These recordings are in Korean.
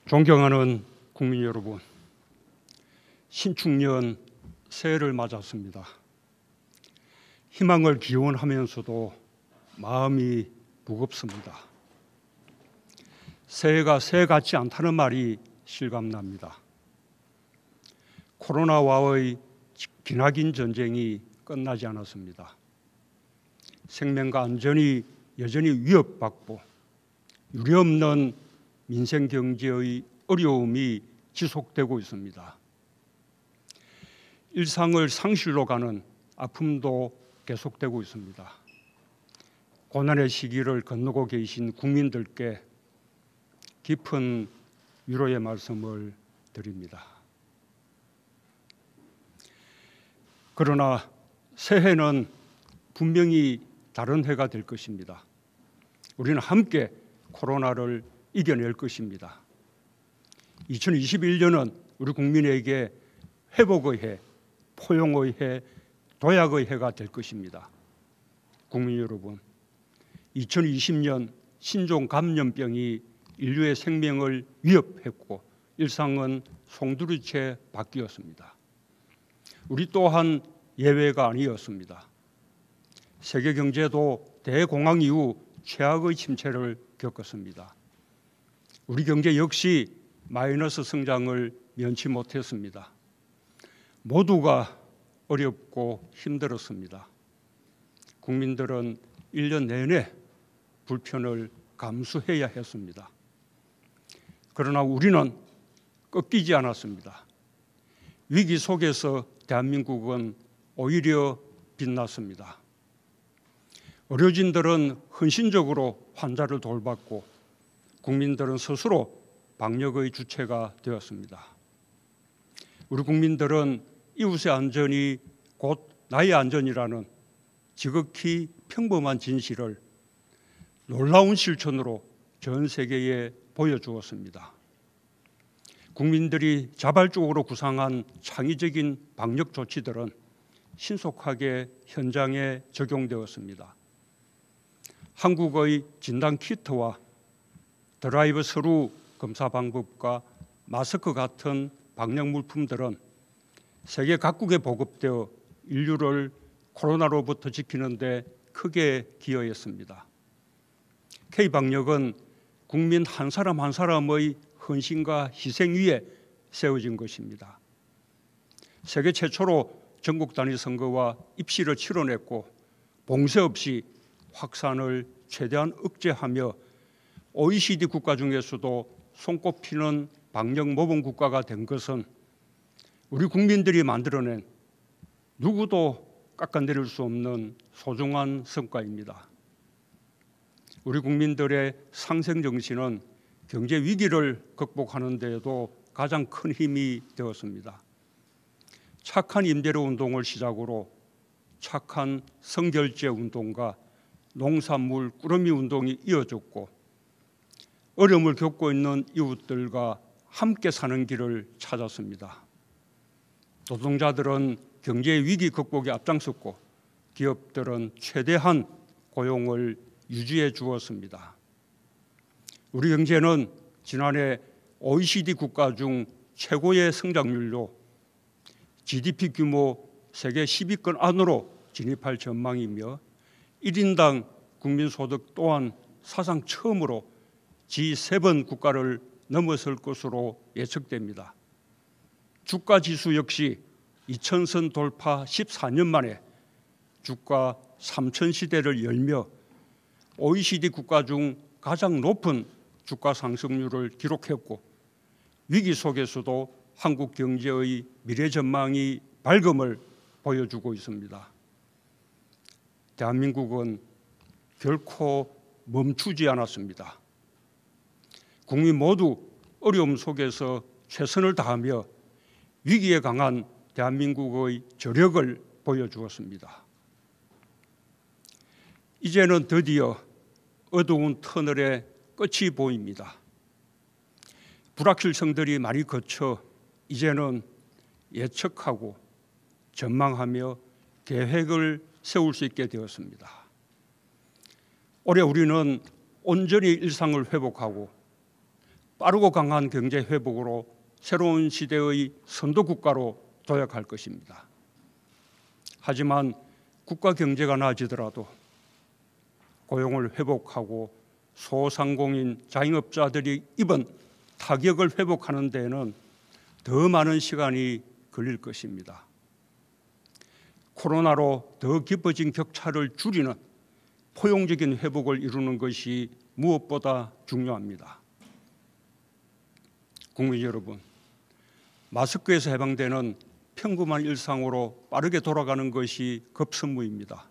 존경하는 국민 여러분, 신축년 새해를 맞았습니다. 희망을 기원하면서도 마음이 무겁습니다. 새해가 새해 같지 않다는 말이 실감납니다. 코로나와의 기나긴 전쟁이 끝나지 않았습니다. 생명과 안전이 여전히 위협받고 유례없는 민생 경제의 어려움이 지속되고 있습니다. 일상을 상실로 가는 아픔도 계속되고 있습니다. 고난의 시기를 건너고 계신 국민들께 깊은 위로의 말씀을 드립니다. 그러나 새해는 분명히 다른 해가 될 것입니다. 우리는 함께 코로나를 이겨낼 것입니다. 2021년은 우리 국민에게 회복의 해, 포용의 해, 도약의 해가 될 것입니다. 국민 여러분, 2020년 신종 감염병이 인류의 생명을 위협했고 일상은 송두리째 바뀌었습니다. 우리 또한 예외가 아니었습니다. 세계 경제도 대공황 이후 최악의 침체를 겪었습니다. 우리 경제 역시 마이너스 성장을 면치 못했습니다. 모두가 어렵고 힘들었습니다. 국민들은 1년 내내 불편을 감수해야 했습니다. 그러나 우리는 꺾이지 않았습니다. 위기 속에서 대한민국은 오히려 빛났습니다. 의료진들은 헌신적으로 환자를 돌봤고 국민들은 스스로 방역의 주체가 되었습니다. 우리 국민들은 이웃의 안전이 곧 나의 안전이라는 지극히 평범한 진실을 놀라운 실천으로 전 세계에 보여주었습니다. 국민들이 자발적으로 구상한 창의적인 방역 조치들은 신속하게 현장에 적용되었습니다. 한국의 진단키트와 드라이브 스루 검사 방법과 마스크 같은 방역 물품들은 세계 각국에 보급되어 인류를 코로나로부터 지키는 데 크게 기여했습니다. K방역은 국민 한 사람 한 사람의 헌신과 희생 위에 세워진 것입니다. 세계 최초로 전국 단위 선거와 입시를 치러냈고 봉쇄 없이 확산을 최대한 억제하며 OECD 국가 중에서도 손꼽히는 방역 모범 국가가 된 것은 우리 국민들이 만들어낸 누구도 깎아내릴 수 없는 소중한 성과입니다. 우리 국민들의 상생 정신은 경제 위기를 극복하는 데에도 가장 큰 힘이 되었습니다. 착한 임대료 운동을 시작으로 착한 성결제 운동과 농산물 꾸러미 운동이 이어졌고 어려움을 겪고 있는 이웃들과 함께 사는 길을 찾았습니다. 노동자들은 경제 위기 극복에 앞장섰고 기업들은 최대한 고용을 유지해 주었습니다. 우리 경제는 지난해 OECD 국가 중 최고의 성장률로 GDP 규모 세계 10위권 안으로 진입할 전망이며 1인당 국민소득 또한 사상 처음으로 G7 국가를 넘어설 것으로 예측됩니다. 주가지수 역시 2000선 돌파 14년 만에 주가 3000 시대를 열며 OECD 국가 중 가장 높은 주가 상승률을 기록했고 위기 속에서도 한국 경제의 미래 전망이 밝음을 보여주고 있습니다. 대한민국은 결코 멈추지 않았습니다. 국민 모두 어려움 속에서 최선을 다하며 위기에 강한 대한민국의 저력을 보여주었습니다. 이제는 드디어 어두운 터널의 끝이 보입니다. 불확실성들이 많이 거쳐 이제는 예측하고 전망하며 계획을 세울 수 있게 되었습니다. 올해 우리는 온전히 일상을 회복하고 빠르고 강한 경제 회복으로 새로운 시대의 선도 국가로 도약할 것입니다. 하지만 국가 경제가 나아지더라도 고용을 회복하고 소상공인 자영업자들이 입은 타격을 회복하는 데에는 더 많은 시간이 걸릴 것입니다. 코로나로 더 깊어진 격차를 줄이는 포용적인 회복을 이루는 것이 무엇보다 중요합니다. 국민 여러분, 마스크에서 해방되는 평범한 일상으로 빠르게 돌아가는 것이 급선무입니다.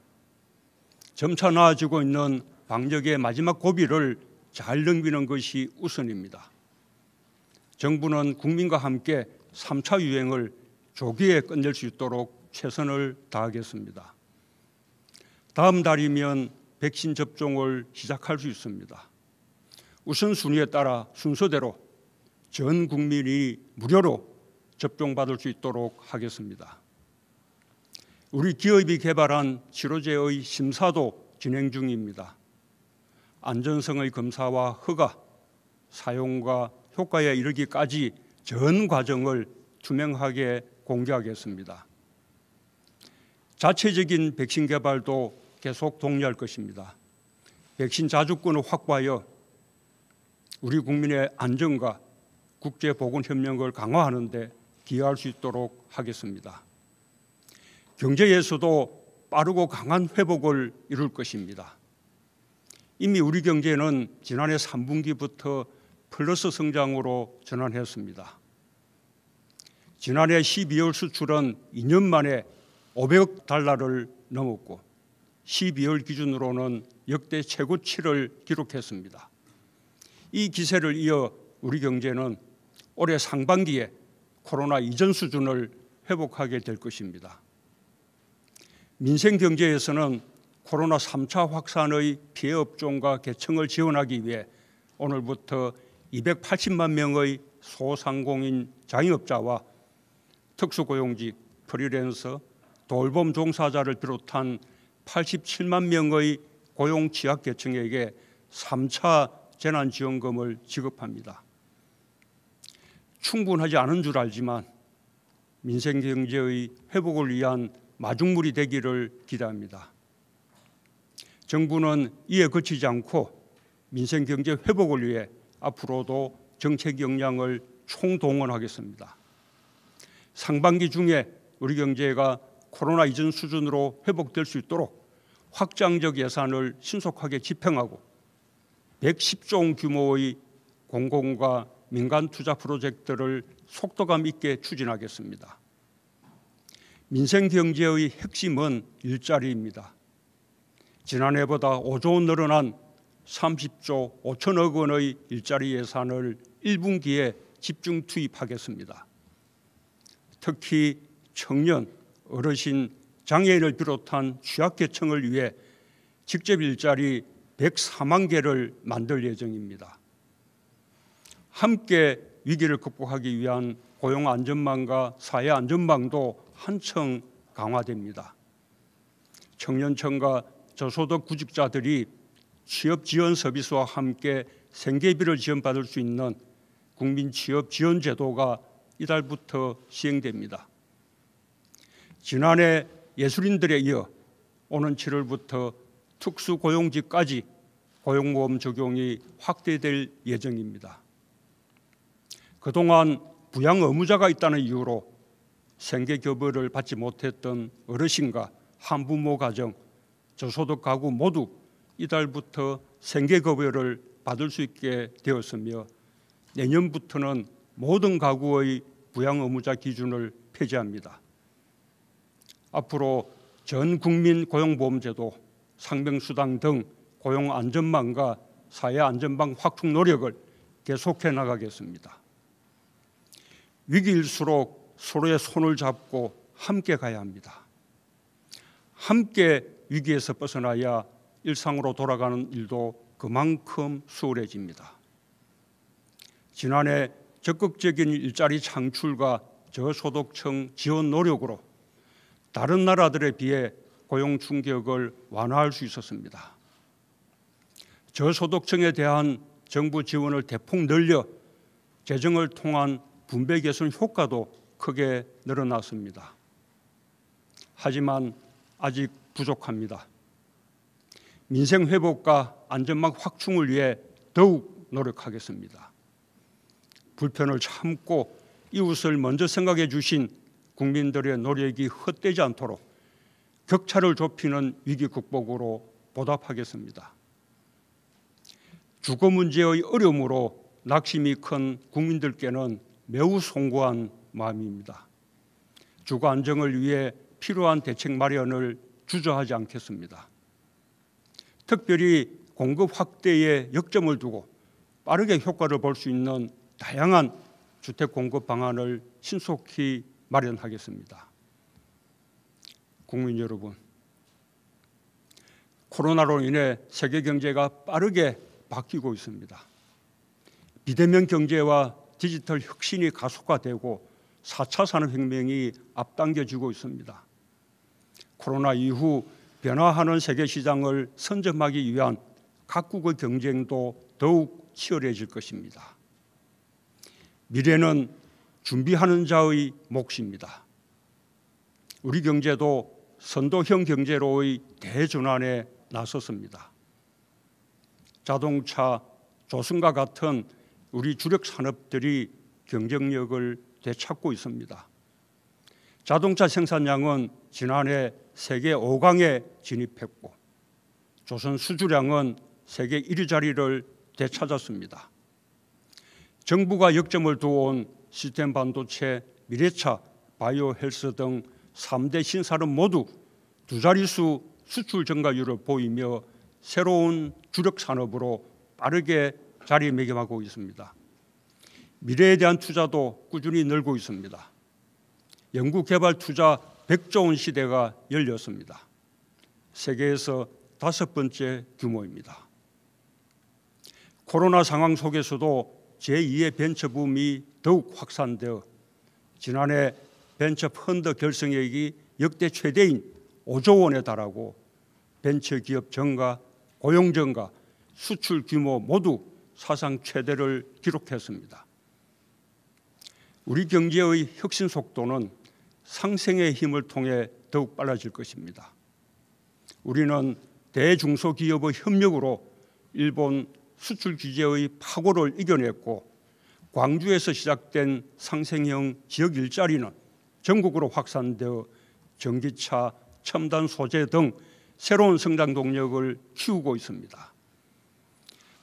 점차 나아지고 있는 방역의 마지막 고비를 잘 넘기는 것이 우선입니다. 정부는 국민과 함께 3차 유행을 조기에 끝낼 수 있도록 최선을 다하겠습니다. 다음 달이면 백신 접종을 시작할 수 있습니다. 우선순위에 따라 순서대로 전 국민이 무료로 접종받을 수 있도록 하겠습니다. 우리 기업이 개발한 치료제의 심사도 진행 중입니다. 안전성의 검사와 허가, 사용과 효과에 이르기까지 전 과정을 투명하게 공개하겠습니다. 자체적인 백신 개발도 계속 독려할 것입니다. 백신 자주권을 확보하여 우리 국민의 안전과 국제보건협력을 강화하는 데 기여할 수 있도록 하겠습니다. 경제에서도 빠르고 강한 회복을 이룰 것입니다. 이미 우리 경제는 지난해 3분기부터 플러스 성장으로 전환했습니다. 지난해 12월 수출은 2년 만에 500억 달러를 넘었고 12월 기준으로는 역대 최고치를 기록했습니다. 이 기세를 이어 우리 경제는 올해 상반기에 코로나 이전 수준을 회복하게 될 것입니다. 민생 경제에서는 코로나 3차 확산의 피해 업종과 계층을 지원하기 위해 오늘부터 280만 명의 소상공인 자영업자와 특수고용직, 프리랜서, 돌봄 종사자를 비롯한 87만 명의 고용 취약 계층에게 3차 재난지원금을 지급합니다. 충분하지 않은 줄 알지만 민생경제의 회복을 위한 마중물이 되기를 기대합니다. 정부는 이에 그치지 않고 민생경제 회복을 위해 앞으로도 정책 역량을 총동원하겠습니다. 상반기 중에 우리 경제가 코로나 이전 수준으로 회복될 수 있도록 확장적 예산을 신속하게 집행하고 110조 원 규모의 공공과 민간 투자 프로젝트를 속도감 있게 추진하겠습니다. 민생 경제의 핵심은 일자리입니다. 지난해보다 5조 원 늘어난 30조 5천억 원의 일자리 예산을 1분기에 집중 투입하겠습니다. 특히 청년, 어르신, 장애인을 비롯한 취약계층을 위해 직접 일자리 104만 개를 만들 예정입니다. 함께 위기를 극복하기 위한 고용안전망과 사회안전망도 한층 강화됩니다. 청년층과 저소득 구직자들이 취업지원 서비스와 함께 생계비를 지원받을 수 있는 국민취업지원제도가 이달부터 시행됩니다. 지난해 예술인들에 이어 오는 7월부터 특수고용직까지 고용보험 적용이 확대될 예정입니다. 그동안 부양 의무자가 있다는 이유로 생계급여를 받지 못했던 어르신과 한부모 가정, 저소득 가구 모두 이달부터 생계급여를 받을 수 있게 되었으며 내년부터는 모든 가구의 부양 의무자 기준을 폐지합니다. 앞으로 전 국민 고용보험제도, 상병수당 등 고용안전망과 사회안전망 확충 노력을 계속해 나가겠습니다. 위기일수록 서로의 손을 잡고 함께 가야 합니다. 함께 위기에서 벗어나야 일상으로 돌아가는 일도 그만큼 수월해집니다. 지난해 적극적인 일자리 창출과 저소득층 지원 노력으로 다른 나라들에 비해 고용 충격을 완화할 수 있었습니다. 저소득층에 대한 정부 지원을 대폭 늘려 재정을 통한 분배 개선 효과도 크게 늘어났습니다. 하지만 아직 부족합니다. 민생 회복과 안전망 확충을 위해 더욱 노력하겠습니다. 불편을 참고 이웃을 먼저 생각해 주신 국민들의 노력이 헛되지 않도록 격차를 좁히는 위기 극복으로 보답하겠습니다. 주거 문제의 어려움으로 낙심이 큰 국민들께는 매우 송구한 마음입니다. 주거 안정을 위해 필요한 대책 마련을 주저하지 않겠습니다. 특별히 공급 확대에 역점을 두고 빠르게 효과를 볼 수 있는 다양한 주택 공급 방안을 신속히 마련하겠습니다. 국민 여러분, 코로나로 인해 세계 경제가 빠르게 바뀌고 있습니다. 비대면 경제와 디지털 혁신이 가속화되고 4차 산업혁명이 앞당겨지고 있습니다. 코로나 이후 변화하는 세계 시장을 선점하기 위한 각국의 경쟁도 더욱 치열해질 것입니다. 미래는 준비하는 자의 몫입니다. 우리 경제도 선도형 경제로의 대전환에 나섰습니다. 자동차, 조선과 같은 우리 주력 산업들이 경쟁력을 되찾고 있습니다. 자동차 생산량은 지난해 세계 5강에 진입했고 조선 수주량은 세계 1위 자리를 되찾았습니다. 정부가 역점을 두어온 시스템 반도체, 미래차, 바이오 헬스 등 3대 신산업 모두 두 자릿수 수출 증가율을 보이며 새로운 주력 산업으로 빠르게 자리매김하고 있습니다. 미래에 대한 투자도 꾸준히 늘고 있습니다. 연구개발 투자 100조 원 시대가 열렸습니다. 세계에서 5번째 규모입니다. 코로나 상황 속에서도 제2의 벤처붐이 더욱 확산되어 지난해 벤처 펀드 결성액이 역대 최대인 5조 원에 달하고 벤처기업 증가, 고용 증가, 수출 규모 모두 사상 최대를 기록했습니다. 우리 경제의 혁신 속도는 상생의 힘을 통해 더욱 빨라질 것입니다. 우리는 대중소기업의 협력으로 일본 수출 규제의 파고를 이겨냈고 광주에서 시작된 상생형 지역 일자리는 전국으로 확산되어 전기차, 첨단 소재 등 새로운 성장 동력을 키우고 있습니다.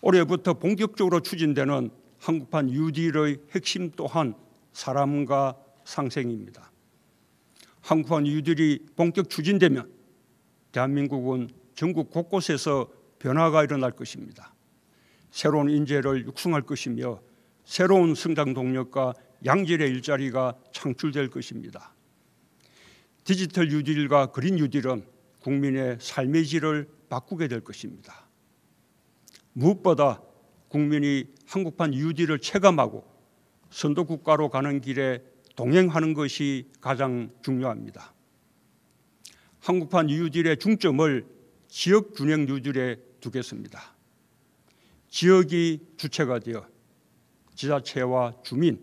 올해부터 본격적으로 추진되는 한국판 뉴딜의 핵심 또한 사람과 상생입니다. 한국판 뉴딜이 본격 추진되면 대한민국은 전국 곳곳에서 변화가 일어날 것입니다. 새로운 인재를 육성할 것이며 새로운 성장 동력과 양질의 일자리가 창출될 것입니다. 디지털 뉴딜과 그린 뉴딜은 국민의 삶의 질을 바꾸게 될 것입니다. 무엇보다 국민이 한국판 뉴딜을 체감하고 선도국가로 가는 길에 동행하는 것이 가장 중요합니다. 한국판 뉴딜의 중점을 지역균형 뉴딜에 두겠습니다. 지역이 주체가 되어 지자체와 주민,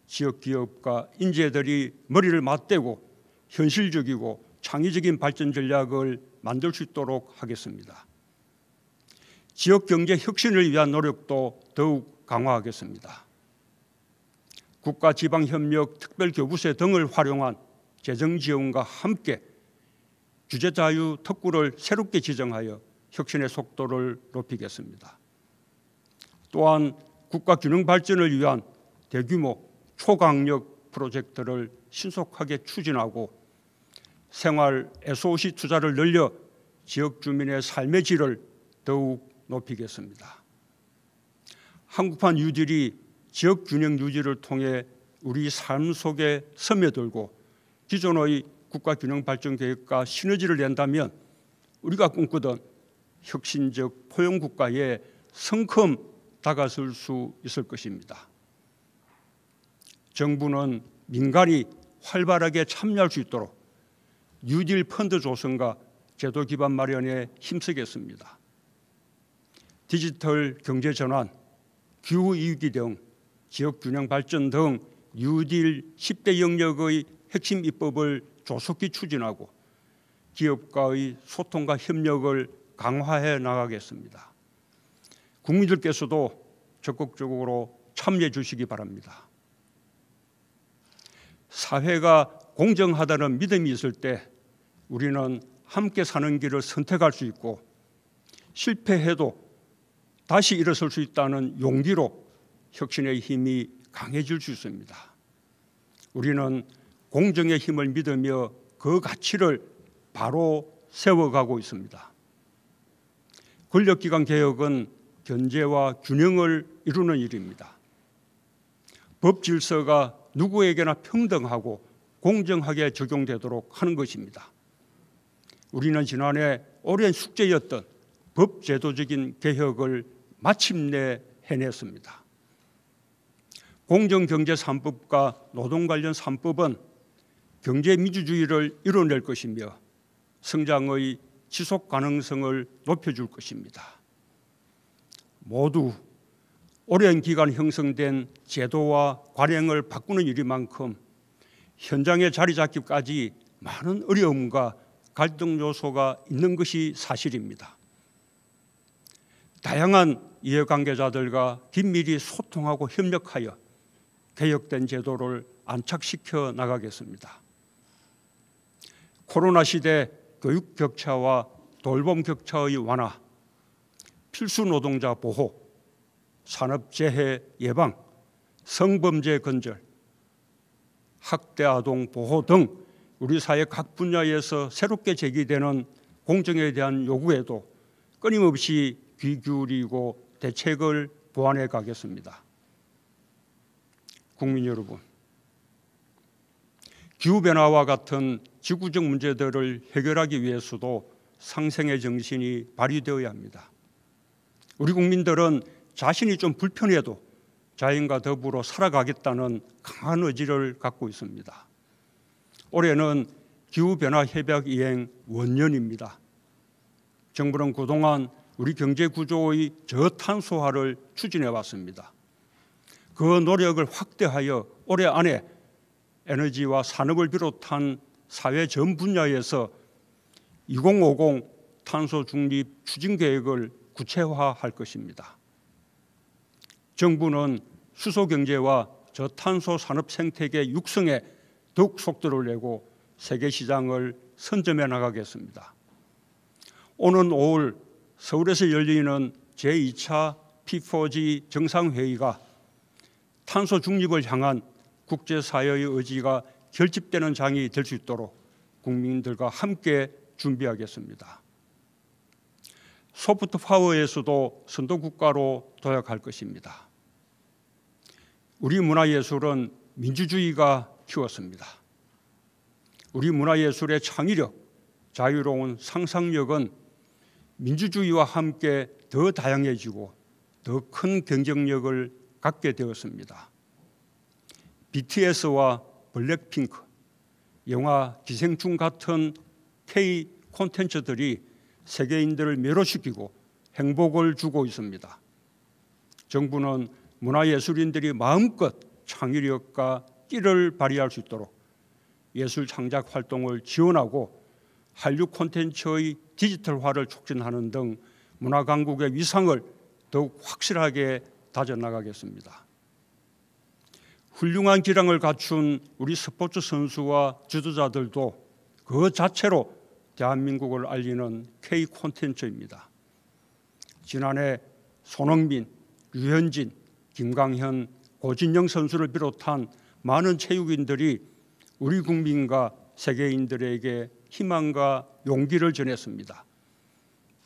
지역기업과 인재들이 머리를 맞대고 현실적이고 창의적인 발전 전략을 만들 수 있도록 하겠습니다. 지역경제 혁신을 위한 노력도 더욱 강화하겠습니다. 국가지방협력 특별교부세 등을 활용한 재정지원과 함께 규제자유 특구를 새롭게 지정하여 혁신의 속도를 높이겠습니다. 또한 국가균형 발전을 위한 대규모 초강력 프로젝트를 신속하게 추진하고 생활 SOC 투자를 늘려 지역 주민의 삶의 질을 더욱 높이겠습니다. 한국판 뉴딜이 지역균형 유지를 통해 우리 삶 속에 스며들고 기존의 국가균형 발전 계획과 시너지를 낸다면 우리가 꿈꾸던 혁신적 포용국가에 성큼 다가설 수 있을 것입니다. 정부는 민간이 활발하게 참여할 수 있도록 뉴딜 펀드 조성과 제도 기반 마련에 힘쓰겠습니다. 디지털 경제 전환, 기후 위기 등 지역균형 발전 등 뉴딜 10대 영역의 핵심 입법을 조속히 추진하고 기업과의 소통과 협력을 강화해 나가겠습니다. 국민들께서도 적극적으로 참여해 주시기 바랍니다. 사회가 공정하다는 믿음이 있을 때 우리는 함께 사는 길을 선택할 수 있고 실패해도 다시 일어설 수 있다는 용기로 혁신의 힘이 강해질 수 있습니다. 우리는 공정의 힘을 믿으며 그 가치를 바로 세워가고 있습니다. 권력기관 개혁은 견제와 균형을 이루는 일입니다. 법 질서가 누구에게나 평등하고 공정하게 적용되도록 하는 것입니다. 우리는 지난해 오랜 숙제였던 법 제도적인 개혁을 마침내 해냈습니다. 공정경제 3법과 노동 관련 3법은 경제민주주의를 이뤄낼 것이며 성장의 지속 가능성을 높여줄 것입니다. 모두 오랜 기간 형성된 제도와 관행을 바꾸는 일이만큼 현장에 자리 잡기까지 많은 어려움과 갈등 요소가 있는 것이 사실입니다. 다양한 이해관계자들과 긴밀히 소통하고 협력하여 개혁된 제도를 안착시켜 나가겠습니다. 코로나 시대 교육 격차와 돌봄 격차의 완화, 필수 노동자 보호, 산업재해 예방, 성범죄 근절, 학대 아동 보호 등 우리 사회 각 분야에서 새롭게 제기되는 공정에 대한 요구에도 끊임없이 귀 기울이고 대책을 보완해 가겠습니다. 국민 여러분, 기후변화와 같은 지구적 문제들을 해결하기 위해서도 상생의 정신이 발휘되어야 합니다. 우리 국민들은 자신이 좀 불편해도 자연과 더불어 살아가겠다는 강한 의지를 갖고 있습니다. 올해는 기후변화 협약 이행 원년입니다. 정부는 그동안 우리 경제 구조의 저탄소화를 추진해 왔습니다. 그 노력을 확대하여 올해 안에 에너지와 산업을 비롯한 사회 전 분야에서 2050 탄소 중립 추진 계획을 구체화할 것입니다. 정부는 수소 경제와 저탄소 산업 생태계 육성에 더욱 속도를 내고 세계 시장을 선점해 나가겠습니다. 오는 5월 서울에서 열리는 제2차 P4G 정상회의가 탄소 중립을 향한 국제사회의 의지가 결집되는 장이 될 수 있도록 국민들과 함께 준비하겠습니다. 소프트 파워에서도 선도국가로 도약할 것입니다. 우리 문화예술은 민주주의가 키웠습니다. 우리 문화예술의 창의력, 자유로운 상상력은 민주주의와 함께 더 다양해지고 더 큰 경쟁력을 갖게 되었습니다. BTS와 블랙핑크, 영화 기생충 같은 K 콘텐츠들이 세계인들을 매료시키고 행복을 주고 있습니다. 정부는 문화예술인들이 마음껏 창의력과 끼를 발휘할 수 있도록 예술 창작 활동을 지원하고 한류 콘텐츠의 디지털화를 촉진하는 등 문화 강국의 위상을 더욱 확실하게 다져나가겠습니다. 훌륭한 기량을 갖춘 우리 스포츠 선수와 지도자들도 그 자체로 대한민국을 알리는 K 콘텐츠입니다. 지난해 손흥민, 류현진, 김강현, 고진영 선수를 비롯한 많은 체육인들이 우리 국민과 세계인들에게 희망과 용기를 전했습니다.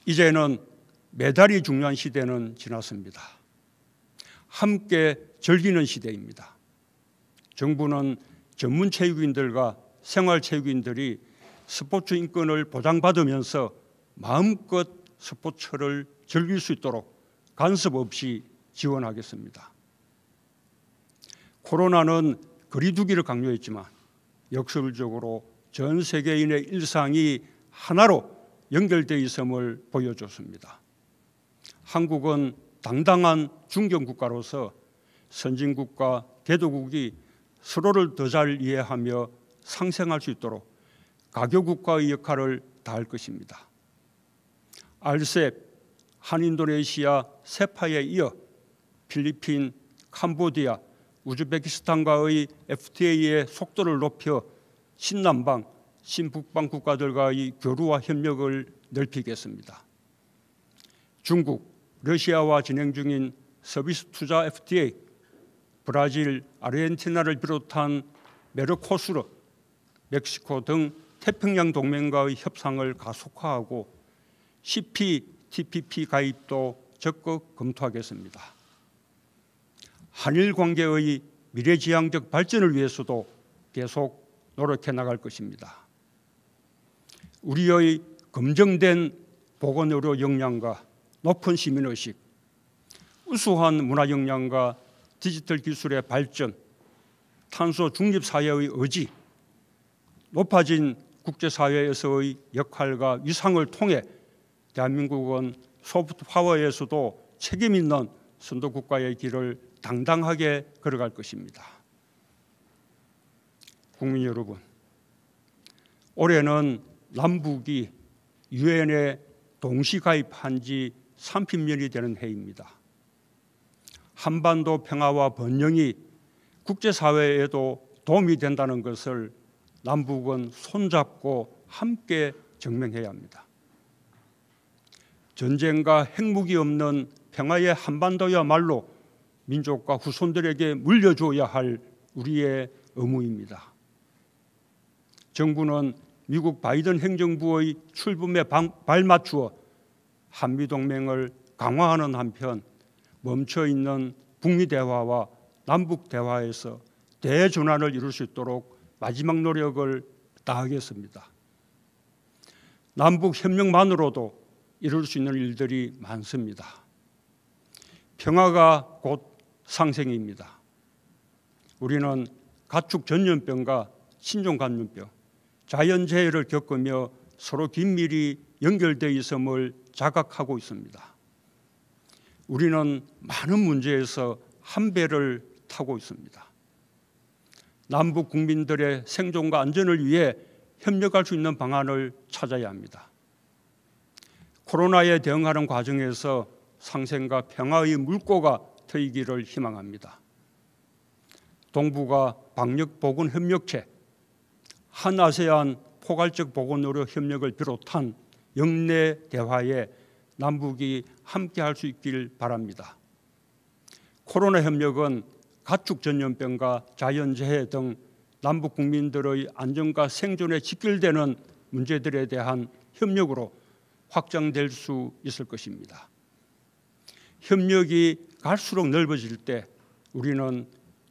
이제는 메달이 중요한 시대는 지났습니다. 함께 즐기는 시대입니다. 정부는 전문 체육인들과 생활 체육인들이 스포츠 인권을 보장받으면서 마음껏 스포츠를 즐길 수 있도록 간섭 없이 지원하겠습니다. 코로나는 거리두기를 강요했지만 역설적으로 전 세계인의 일상이 하나로 연결되어 있음을 보여줬습니다. 한국은 당당한 중견국가로서 선진국과 개도국이 서로를 더 잘 이해하며 상생할 수 있도록 가교국가의 역할을 다할 것입니다. RCEP, 한인도네시아, 세파에 이어 필리핀, 캄보디아, 우즈베키스탄과의 FTA의 속도를 높여 신남방, 신북방 국가들과의 교류와 협력을 넓히겠습니다. 중국, 러시아와 진행 중인 서비스 투자 FTA, 브라질, 아르헨티나를 비롯한 메르코수르, 멕시코 등 태평양 동맹과의 협상을 가속화하고 CPTPP 가입도 적극 검토하겠습니다. 한일 관계의 미래지향적 발전을 위해서도 계속 노력해 나갈 것입니다. 우리의 검증된 보건의료 역량과 높은 시민의식, 우수한 문화 역량과 디지털 기술의 발전, 탄소 중립 사회의 의지, 높아진 국제사회에서의 역할과 위상을 통해 대한민국은 소프트 파워에서도 책임 있는 선도국가의 길을 당당하게 걸어갈 것입니다. 국민 여러분, 올해는 남북이 유엔에 동시 가입한 지 30년이 되는 해입니다. 한반도 평화와 번영이 국제사회에도 도움이 된다는 것을 남북은 손잡고 함께 증명해야 합니다. 전쟁과 핵무기 없는 평화의 한반도야말로 민족과 후손들에게 물려줘야 할 우리의 의무입니다. 정부는 미국 바이든 행정부의 출범에 발맞추어 한미동맹을 강화하는 한편 멈춰있는 북미 대화와 남북 대화에서 대전환을 이룰 수 있도록 마지막 노력을 다하겠습니다. 남북 협력만으로도 이룰 수 있는 일들이 많습니다. 평화가 곧 상생입니다. 우리는 가축 전염병과 신종 감염병, 자연재해를 겪으며 서로 긴밀히 연결되어 있음을 자각하고 있습니다. 우리는 많은 문제에서 한 배를 타고 있습니다. 남북 국민들의 생존과 안전을 위해 협력할 수 있는 방안을 찾아야 합니다. 코로나에 대응하는 과정에서 상생과 평화의 물꼬가 트이기를 희망합니다. 동북아 방역보건협력체, 한아세안 포괄적 보건의료 협력을 비롯한 영내 대화에 남북이 함께할 수 있길 바랍니다. 코로나 협력은 가축 전염병과 자연재해 등 남북 국민들의 안전과 생존에 직결되는 문제들에 대한 협력으로 확장될 수 있을 것입니다. 협력이 갈수록 넓어질 때 우리는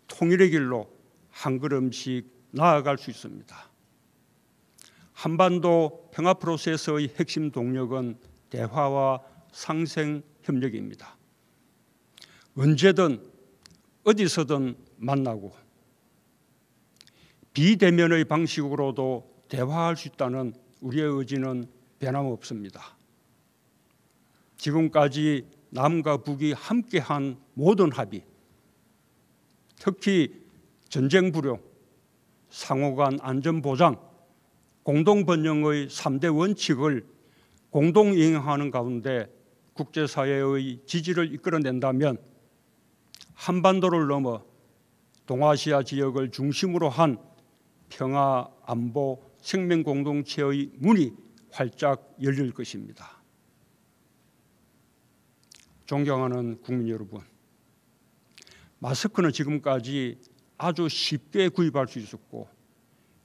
통일의 길로 한 걸음씩 나아갈 수 있습니다. 한반도 평화 프로세스의 핵심 동력은 대화와 상생 협력입니다. 언제든 어디서든 만나고 비대면의 방식으로도 대화할 수 있다는 우리의 의지는 변함없습니다. 지금까지 남과 북이 함께한 모든 합의, 특히 전쟁 불용, 상호간 안전보장, 공동번영의 3대 원칙을 공동 이행하는 가운데 국제사회의 지지를 이끌어낸다면 한반도를 넘어 동아시아 지역을 중심으로 한 평화, 안보, 생명 공동체의 문이 활짝 열릴 것입니다. 존경하는 국민 여러분, 마스크는 지금까지 아주 쉽게 구입할 수 있었고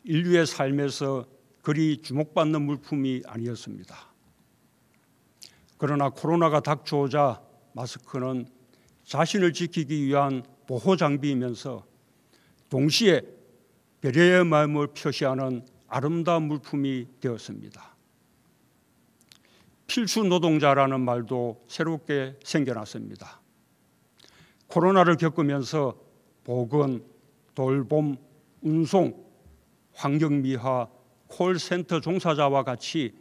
인류의 삶에서 그리 주목받는 물품이 아니었습니다. 그러나 코로나가 닥쳐오자 마스크는 자신을 지키기 위한 보호 장비이면서 동시에 배려의 마음을 표시하는 아름다운 물품이 되었습니다. 필수 노동자라는 말도 새롭게 생겨났습니다. 코로나를 겪으면서 보건, 돌봄, 운송, 환경미화, 콜센터 종사자와 같이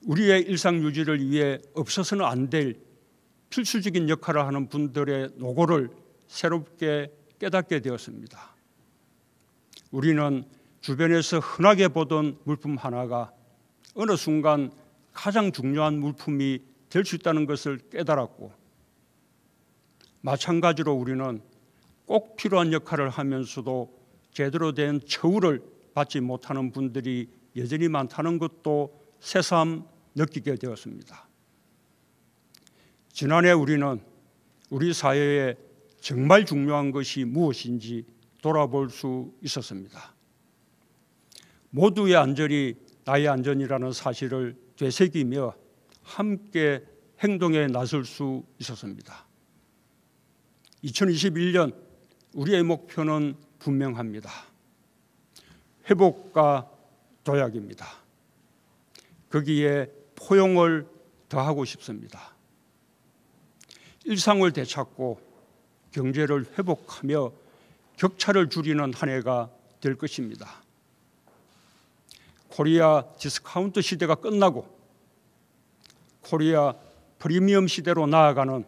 우리의 일상 유지를 위해 없어서는 안 될 필수적인 역할을 하는 분들의 노고를 새롭게 깨닫게 되었습니다. 우리는 주변에서 흔하게 보던 물품 하나가 어느 순간 가장 중요한 물품이 될 수 있다는 것을 깨달았고, 마찬가지로 우리는 꼭 필요한 역할을 하면서도 제대로 된 처우를 받지 못하는 분들이 여전히 많다는 것도 새삼 느끼게 되었습니다. 지난해 우리는 우리 사회에 정말 중요한 것이 무엇인지 돌아볼 수 있었습니다. 모두의 안전이 나의 안전이라는 사실을 되새기며 함께 행동에 나설 수 있었습니다. 2021년 우리의 목표는 분명합니다. 회복과 도약입니다. 거기에 포용을 더하고 싶습니다. 일상을 되찾고 경제를 회복하며 격차를 줄이는 한 해가 될 것입니다. 코리아 디스카운트 시대가 끝나고 코리아 프리미엄 시대로 나아가는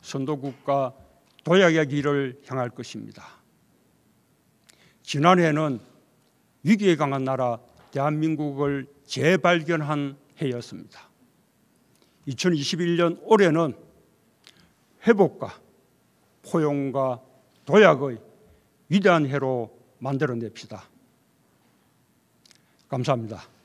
선도국가 도약의 길을 향할 것입니다. 지난해는 위기에 강한 나라 대한민국을 재발견한 해였습니다. 2021년 올해는 회복과 포용과 도약의 위대한 해로 만들어냅시다. 감사합니다.